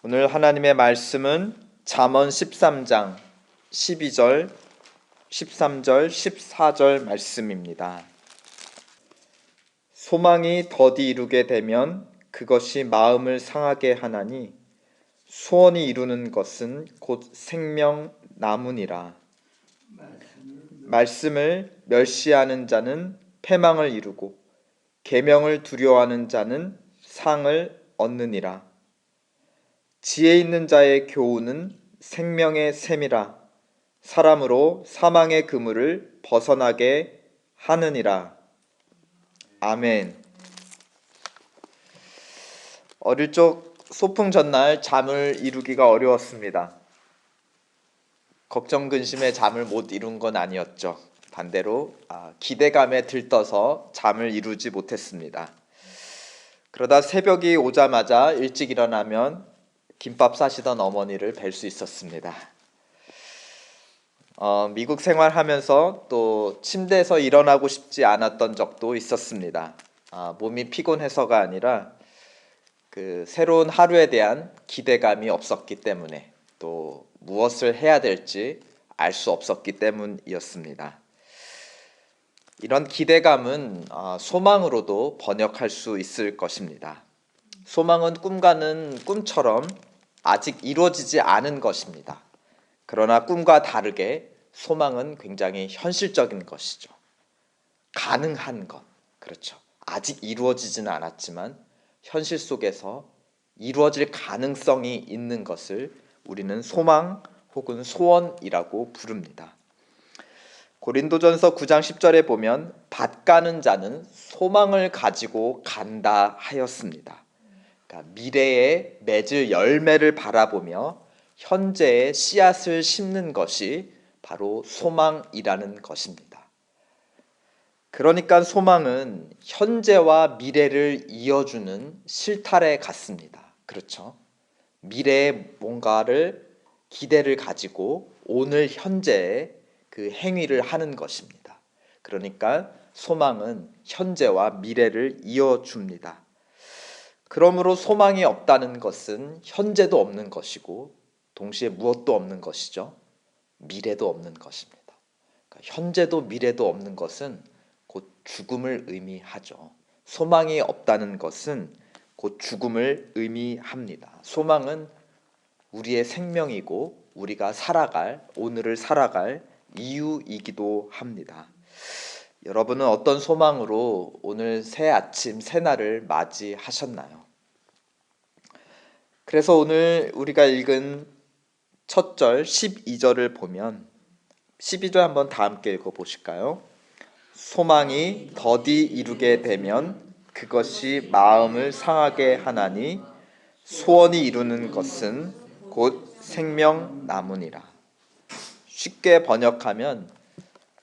오늘 하나님의 말씀은 잠언 13장 12절, 13절, 14절 말씀입니다. 소망이 더디 이루게 되면 그것이 마음을 상하게 하나니 소원이 이루는 것은 곧 생명 나무니라. 말씀을 멸시하는 자는 패망을 이루고 계명을 두려워하는 자는 상을 얻느니라. 지혜 있는 자의 교훈은 생명의 샘이라. 사람으로 사망의 그물을 벗어나게 하느니라. 아멘. 어릴 적 소풍 전날 잠을 이루기가 어려웠습니다. 걱정 근심에 잠을 못 이룬 건 아니었죠. 반대로 기대감에 들떠서 잠을 이루지 못했습니다. 그러다 새벽이 오자마자 일찍 일어나면 김밥 싸시던 어머니를 뵐 수 있었습니다. 미국 생활하면서 또 침대에서 일어나고 싶지 않았던 적도 있었습니다. 몸이 피곤해서가 아니라 그 새로운 하루에 대한 기대감이 없었기 때문에 또 무엇을 해야 될지 알 수 없었기 때문이었습니다. 이런 기대감은 소망으로도 번역할 수 있을 것입니다. 소망은 꿈과는 꿈처럼 아직 이루어지지 않은 것입니다. 그러나 꿈과 다르게 소망은 굉장히 현실적인 것이죠. 가능한 것, 그렇죠. 아직 이루어지지는 않았지만 현실 속에서 이루어질 가능성이 있는 것을 우리는 소망 혹은 소원이라고 부릅니다. 고린도전서 9장 10절에 보면 밭 가는 자는 소망을 가지고 간다 하였습니다. 그러니까 미래에 맺을 열매를 바라보며 현재의 씨앗을 심는 것이 바로 소망이라는 것입니다. 그러니까 소망은 현재와 미래를 이어주는 실타래 같습니다. 그렇죠? 미래에 뭔가를 기대를 가지고 오늘 현재에 그 행위를 하는 것입니다. 그러니까 소망은 현재와 미래를 이어줍니다. 그러므로 소망이 없다는 것은 현재도 없는 것이고 동시에 무엇도 없는 것이죠. 미래도 없는 것입니다. 그러니까 현재도 미래도 없는 것은 곧 죽음을 의미하죠. 소망이 없다는 것은 곧 죽음을 의미합니다. 소망은 우리의 생명이고 우리가 살아갈, 오늘을 살아갈 이유이기도 합니다. 여러분은 어떤 소망으로 오늘 새 아침, 새 날을 맞이하셨나요? 그래서 오늘 우리가 읽은 첫 절 12절을 보면 12절 한번 다 함께 읽어보실까요? 소망이 더디 이루게 되면 그것이 마음을 상하게 하나니 소원이 이루는 것은 곧 생명 나무니라. 쉽게 번역하면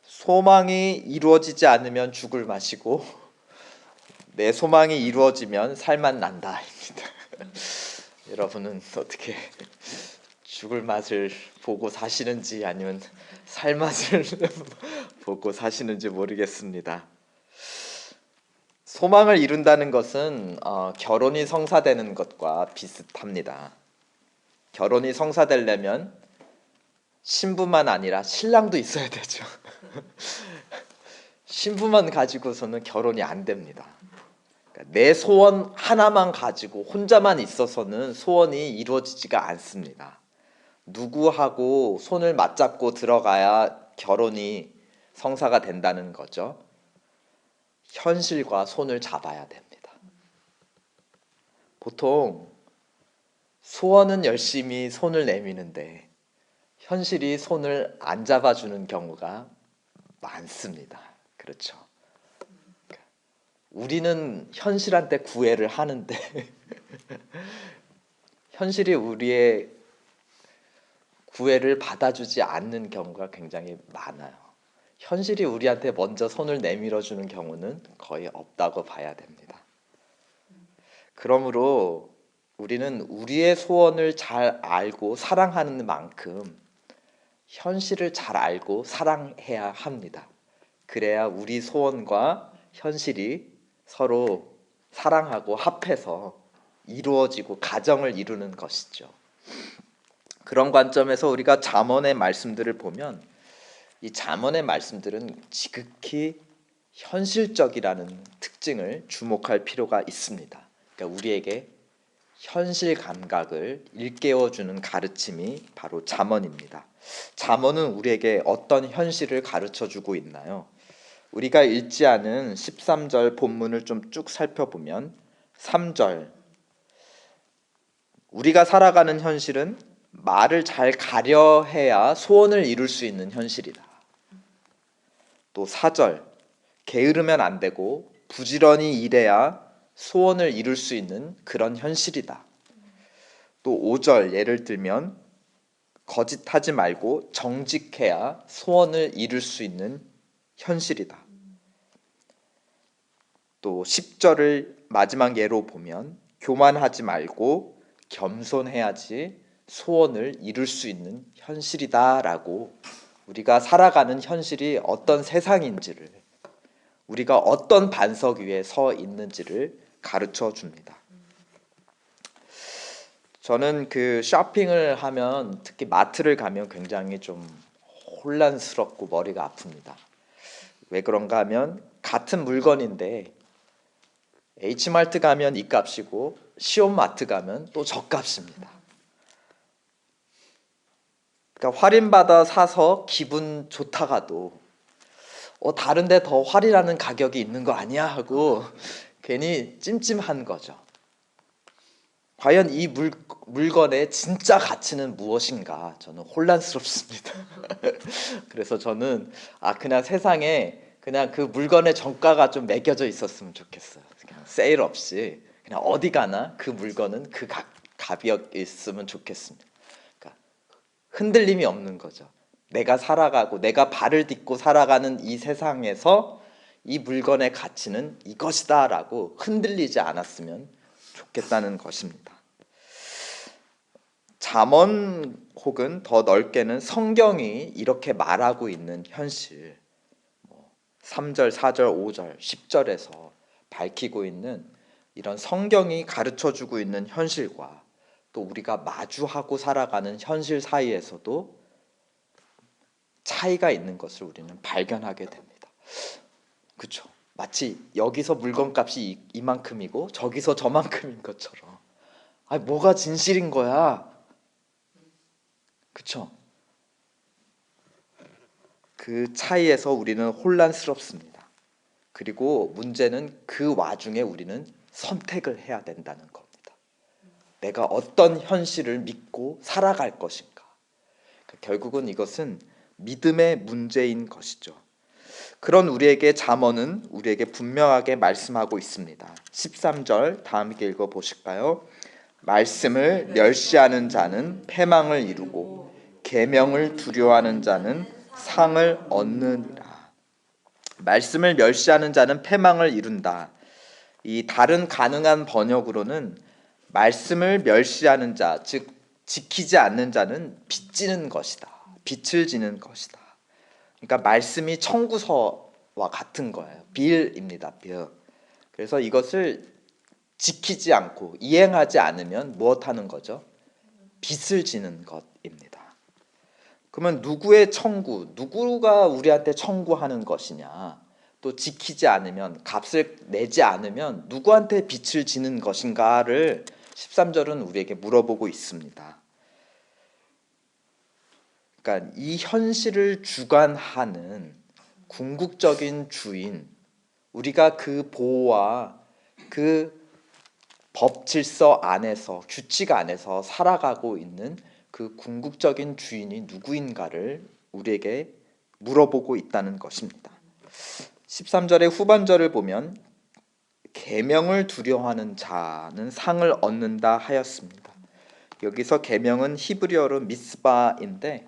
소망이 이루어지지 않으면 죽을 맛이고 내 소망이 이루어지면 살맛 난다입니다. 여러분은 어떻게 죽을 맛을 보고 사시는지 아니면 살 맛을 보고 사시는지 모르겠습니다. 소망을 이룬다는 것은 결혼이 성사되는 것과 비슷합니다. 결혼이 성사되려면 신부만 아니라 신랑도 있어야 되죠. 신부만 가지고서는 결혼이 안 됩니다. 그러니까 내 소원 하나만 가지고 혼자만 있어서는 소원이 이루어지지가 않습니다. 누구하고 손을 맞잡고 들어가야 결혼이 성사가 된다는 거죠. 현실과 손을 잡아야 됩니다. 보통 소원은 열심히 손을 내미는데 현실이 손을 안 잡아주는 경우가 많습니다. 그렇죠. 우리는 현실한테 구애를 하는데 현실이 우리의 구애를 받아주지 않는 경우가 굉장히 많아요. 현실이 우리한테 먼저 손을 내밀어주는 경우는 거의 없다고 봐야 됩니다. 그러므로 우리는 우리의 소원을 잘 알고 사랑하는 만큼 현실을 잘 알고 사랑해야 합니다. 그래야 우리 소원과 현실이 서로 사랑하고 합해서 이루어지고 가정을 이루는 것이죠. 그런 관점에서 우리가 잠언의 말씀들을 보면 이 잠언의 말씀들은 지극히 현실적이라는 특징을 주목할 필요가 있습니다. 그러니까 우리에게 현실 감각을 일깨워주는 가르침이 바로 잠언입니다. 잠언은 우리에게 어떤 현실을 가르쳐주고 있나요? 우리가 읽지 않은 13절 본문을 좀 쭉 살펴보면 3절, 우리가 살아가는 현실은 말을 잘 가려해야 소원을 이룰 수 있는 현실이다. 또 4절, 게으르면 안 되고 부지런히 일해야 소원을 이룰 수 있는 그런 현실이다. 또 5절 예를 들면 거짓하지 말고 정직해야 소원을 이룰 수 있는 현실이다. 또 10절을 마지막 예로 보면 교만하지 말고 겸손해야지 소원을 이룰 수 있는 현실이다라고 우리가 살아가는 현실이 어떤 세상인지를, 우리가 어떤 반석 위에 서 있는지를 가르쳐 줍니다. 저는 그 쇼핑을 하면, 특히 마트를 가면 굉장히 좀 혼란스럽고 머리가 아픕니다. 왜 그런가 하면 같은 물건인데 H마트 가면 이 값이고 시온마트 가면 또 저 값입니다. 그러니까 할인받아 사서 기분 좋다가도 다른 데 더 할인하는 가격이 있는 거 아니야 하고 괜히 찜찜한 거죠. 과연 이 물건의 진짜 가치는 무엇인가, 저는 혼란스럽습니다. 그래서 저는 그냥 세상에 그냥 그 물건의 정가가 좀 매겨져 있었으면 좋겠어요. 그냥 세일 없이 그냥 어디 가나 그 물건은 그 가격 있으면 좋겠습니다. 그러니까 흔들림이 없는 거죠. 내가 살아가고 내가 발을 딛고 살아가는 이 세상에서 이 물건의 가치는 이것이다 라고 흔들리지 않았으면 좋겠다는 것입니다. 잠언 혹은 더 넓게는 성경이 이렇게 말하고 있는 현실, 3절, 4절, 5절, 10절에서 밝히고 있는 이런 성경이 가르쳐주고 있는 현실과 또 우리가 마주하고 살아가는 현실 사이에서도 차이가 있는 것을 우리는 발견하게 됩니다. 그렇죠? 마치 여기서 물건값이 이만큼이고 저기서 저만큼인 것처럼 뭐가 진실인 거야? 그렇죠? 그 차이에서 우리는 혼란스럽습니다. 그리고 문제는 그 와중에 우리는 선택을 해야 된다는 겁니다. 내가 어떤 현실을 믿고 살아갈 것인가. 결국은 이것은 믿음의 문제인 것이죠. 그런 우리에게 잠언은 우리에게 분명하게 말씀하고 있습니다. 13절 다 함께 읽어보실까요? 말씀을 멸시하는 자는 패망을 이루고 계명을 두려워하는 자는 상을 얻느니라. 말씀을 멸시하는 자는 패망을 이룬다. 이 다른 가능한 번역으로는 말씀을 멸시하는 자, 즉 지키지 않는 자는 빚지는 것이다. 빚을 지는 것이다. 그러니까 말씀이 청구서와 같은 거예요. 빌입니다. 빌. 그래서 이것을 지키지 않고 이행하지 않으면 무엇하는 거죠? 빚을 지는 것입니다. 그러면 누구의 청구, 누구가 우리한테 청구하는 것이냐? 또 지키지 않으면, 값을 내지 않으면 누구한테 빚을 지는 것인가를 13절은 우리에게 물어보고 있습니다. 그러니까 이 현실을 주관하는 궁극적인 주인, 우리가 그 보호와 그 법 질서 안에서, 규칙 안에서 살아가고 있는 그 궁극적인 주인이 누구인가를 우리에게 물어보고 있다는 것입니다. 13절의 후반절을 보면 계명을 두려워하는 자는 상을 얻는다 하였습니다. 여기서 계명은 히브리어로 미스바인데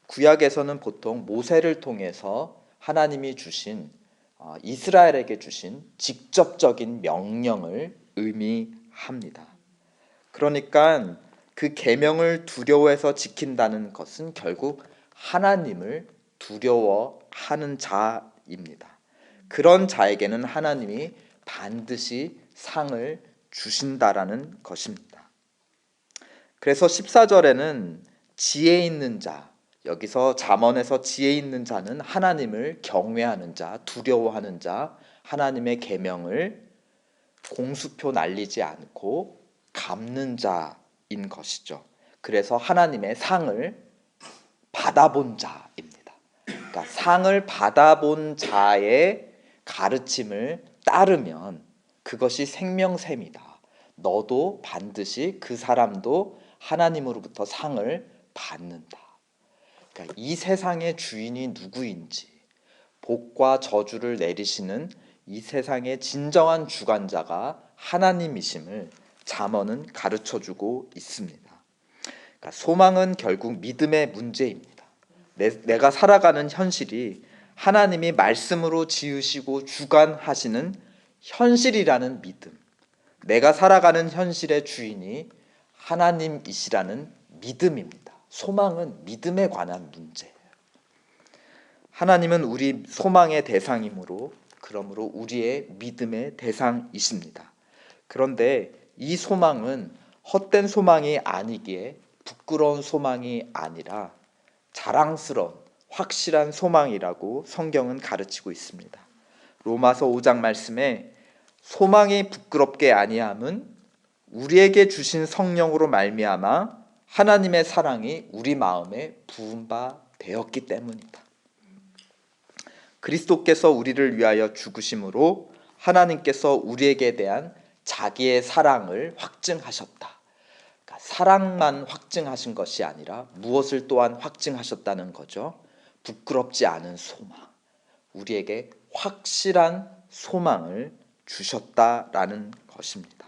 구약에서는 보통 모세를 통해서 하나님이 주신 이스라엘에게 주신 직접적인 명령을 의미합니다. 그러니까 그 계명을 두려워해서 지킨다는 것은 결국 하나님을 두려워하는 자입니다. 그런 자에게는 하나님이 반드시 상을 주신다라는 것입니다. 그래서 14절에는 지혜 있는 자, 여기서 잠언에서 지혜 있는 자는 하나님을 경외하는 자, 두려워하는 자, 하나님의 계명을 공수표 날리지 않고 갚는 자인 것이죠. 그래서 하나님의 상을 받아본 자입니다. 그러니까 상을 받아본 자의 가르침을 따르면 그것이 생명샘이다. 너도 반드시 그 사람도 하나님으로부터 상을 받는다. 그러니까 이 세상의 주인이 누구인지, 복과 저주를 내리시는 이 세상의 진정한 주관자가 하나님이심을 잠언은 가르쳐주고 있습니다. 그러니까 소망은 결국 믿음의 문제입니다. 내가 살아가는 현실이 하나님이 말씀으로 지으시고 주관하시는 현실이라는 믿음, 내가 살아가는 현실의 주인이 하나님이시라는 믿음입니다. 소망은 믿음에 관한 문제예요. 하나님은 우리 소망의 대상이므로, 그러므로 우리의 믿음의 대상이십니다. 그런데 이 소망은 헛된 소망이 아니기에 부끄러운 소망이 아니라 자랑스러운 확실한 소망이라고 성경은 가르치고 있습니다. 로마서 5장 말씀에 소망이 부끄럽게 아니함은 우리에게 주신 성령으로 말미암아 하나님의 사랑이 우리 마음에 부은 바 되었기 때문이다. 그리스도께서 우리를 위하여 죽으심으로 하나님께서 우리에게 대한 자기의 사랑을 확증하셨다. 그러니까 사랑만 확증하신 것이 아니라 무엇을 또한 확증하셨다는 거죠. 부끄럽지 않은 소망, 우리에게 확실한 소망을 주셨다라는 것입니다.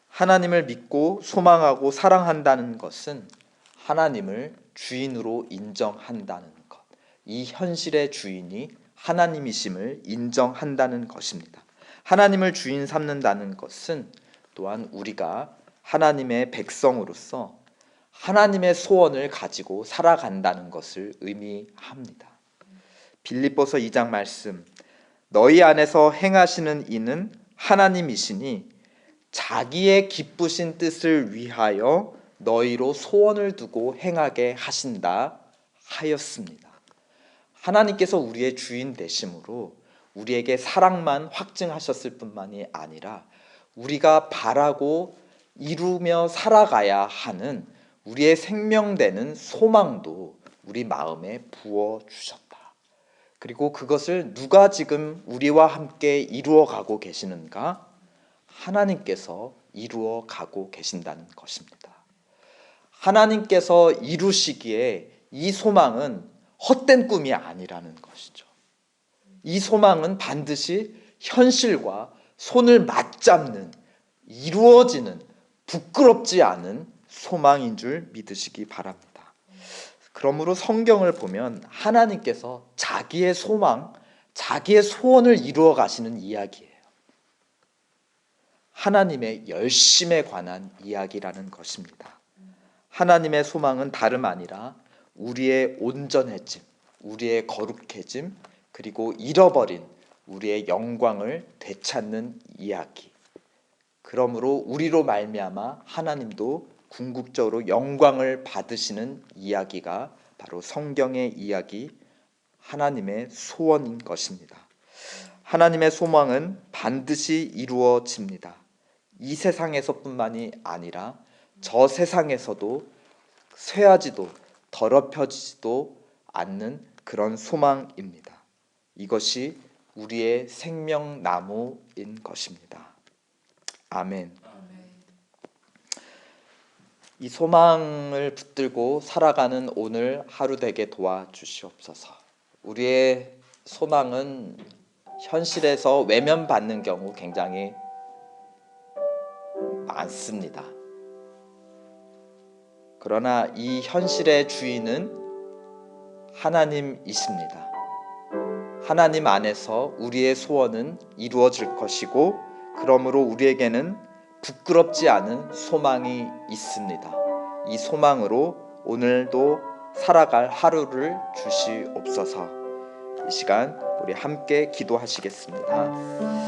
하나님을 믿고 소망하고 사랑한다는 것은 하나님을 주인으로 인정한다는 것, 이 현실의 주인이 하나님이심을 인정한다는 것입니다. 하나님을 주인 삼는다는 것은 또한 우리가 하나님의 백성으로서 하나님의 소원을 가지고 살아간다는 것을 의미합니다. 빌립보서 2장 말씀, 너희 안에서 행하시는 이는 하나님이시니 자기의 기쁘신 뜻을 위하여 너희로 소원을 두고 행하게 하신다 하였습니다. 하나님께서 우리의 주인 되심으로 우리에게 사랑만 확증하셨을 뿐만이 아니라 우리가 바라고 이루며 살아가야 하는 우리의 생명되는 소망도 우리 마음에 부어주셨다. 그리고 그것을 누가 지금 우리와 함께 이루어가고 계시는가? 하나님께서 이루어가고 계신다는 것입니다. 하나님께서 이루시기에 이 소망은 헛된 꿈이 아니라는 것이죠. 이 소망은 반드시 현실과 손을 맞잡는, 이루어지는, 부끄럽지 않은 소망인 줄 믿으시기 바랍니다. 그러므로 성경을 보면 하나님께서 자기의 소망, 자기의 소원을 이루어 가시는 이야기예요. 하나님의 열심에 관한 이야기라는 것입니다. 하나님의 소망은 다름 아니라 우리의 온전해짐, 우리의 거룩해짐, 그리고 잃어버린 우리의 영광을 되찾는 이야기. 그러므로 우리로 말미암아 하나님도 궁극적으로 영광을 받으시는 이야기가 바로 성경의 이야기, 하나님의 소원인 것입니다. 하나님의 소망은 반드시 이루어집니다. 이 세상에서뿐만이 아니라 저 세상에서도 쇠하지도 더럽혀지지도 않는 그런 소망입니다. 이것이 우리의 생명나무인 것입니다. 아멘. 이 소망을 붙들고 살아가는 오늘 하루 되게 도와주시옵소서. 우리의 소망은 현실에서 외면받는 경우 굉장히 많습니다. 그러나 이 현실의 주인은 하나님이십니다. 하나님 안에서 우리의 소원은 이루어질 것이고, 그러므로 우리에게는 부끄럽지 않은 소망이 있습니다. 이 소망으로 오늘도 살아갈 하루를 주시옵소서. 이 시간 우리 함께 기도하시겠습니다.